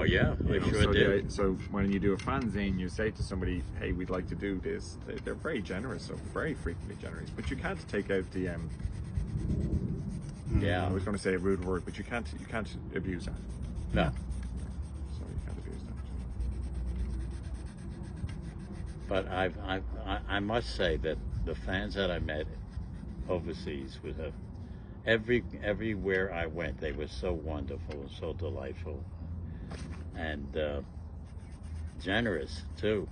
yeah, You I know, sure so did. so when you do a fanzine, you say to somebody, "Hey, we'd like to do this." They're very generous, so very frequently generous. But you can't take out the Yeah. I was going to say a rude word, but you can't abuse that. No. So you can't abuse that. But I must say that the fans that I met overseas was everywhere I went, they were so wonderful and so delightful, and generous too.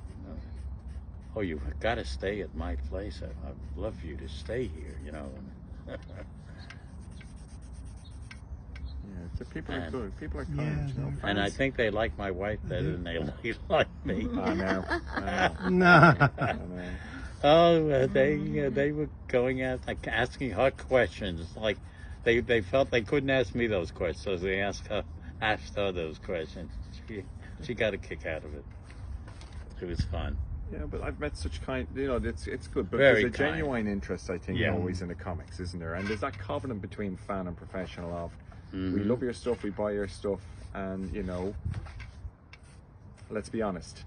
Oh, you got to stay at my place. I'd love for you to stay here, you know. Yeah, the people are And- good. People are kind. Yeah, you know, And I fans- think they like my wife better than they like me. I know. I know. Nah. I know. Oh, they were going out like asking her questions. Like they felt they couldn't ask me those questions, so they asked her those questions. She got a kick out of it. It was fun. Yeah, but I've met such kind. You know, it's good. But Very there's a kind. genuine interest, I think, Yeah. always in the comics, isn't there? And there's that covenant between fan and professional of, we Mhm. love your stuff, we buy your stuff, and you know, let's be honest,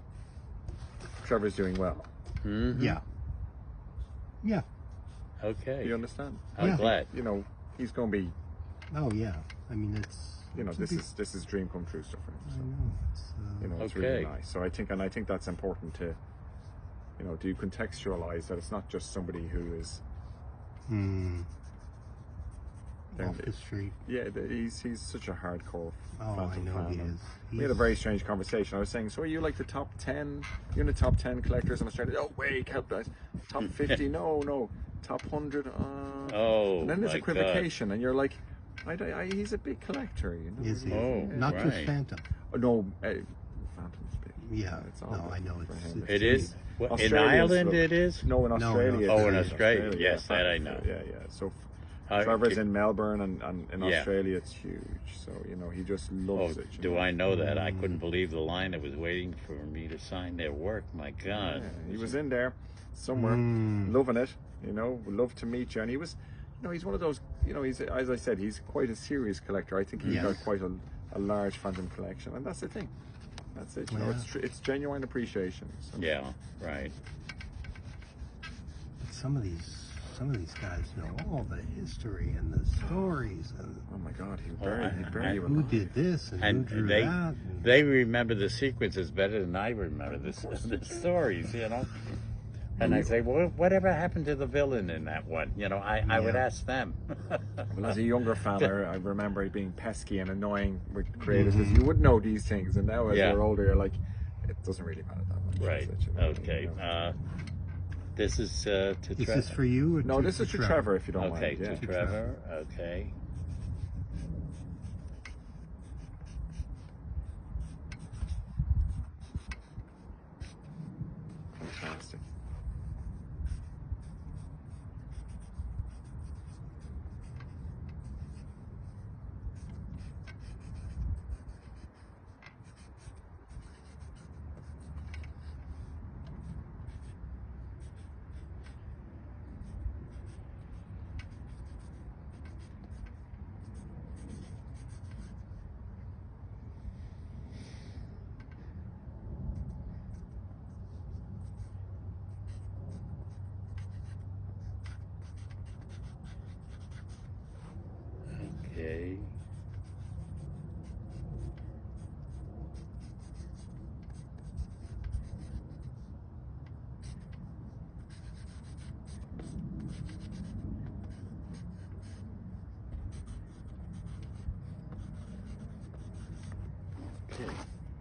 Trevor's doing well. Mhm. Yeah. Yeah. Okay. You understand? I'm Yeah. glad. You know, he's going to be. Oh yeah. I mean, it's. You know, it's a this big- is dream come true stuff for him. I So, know. It's, you know, it's Okay. really nice. So I think that's important to, you know, do you contextualize that it's not just somebody who is. Off the street. Yeah, he's such a hardcore Oh, I Phantom know fan. he and is. We had a very strange conversation. I was saying, so are you like the top 10? You're in the top 10 collectors in Australia? Oh, wait, help guys. Top 50? No. Top 100? Oh, And then there's my equivocation, and you're like, he's a big collector, you know. Is he? Oh, Not just right. Phantom. Oh, no, Phantom's big. Yeah. It's all No, big I know for it's. him. It is. What, in Australia's Ireland, the- it is. No, in Australia. no. Oh, in it's Australia. Yes, that I know. Yeah. So Trevor's in Melbourne, and in Yeah. Australia it's huge. So, you know, he just Oh, loves it. you do know. I know that? I couldn't believe the line that was waiting for me to sign their work. My God. Yeah, he was in there somewhere, loving it. You know, would love to meet you. And he was, you know, he's one of those. You know, he's, as I said, he's quite a serious collector. I think he's Yes. got quite a large Phantom collection, and that's the thing. That's it. You know, Yeah. it's genuine appreciation. So. Yeah, right. Some of these guys know all the history and the stories and Oh my God, he I- barely who did this and, And who drew they that. And, they remember the sequences better than I remember the stories, you know. And I say, well, whatever happened to the villain in that one? You know, I would Yeah. ask them. Well, as a younger fella, I remember it being pesky and annoying with creators because you would know these things, and now as Yeah. you're older, you're like, it doesn't really matter that much. Right. does it, you know? Okay. You know? This is to is Trevor. this for you? Or No, this is to Trevor, if you don't Okay, mind. Yeah. to Trevor. Okay. Fantastic. Okay. Okay.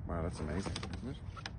Wow, that's amazing, isn't it?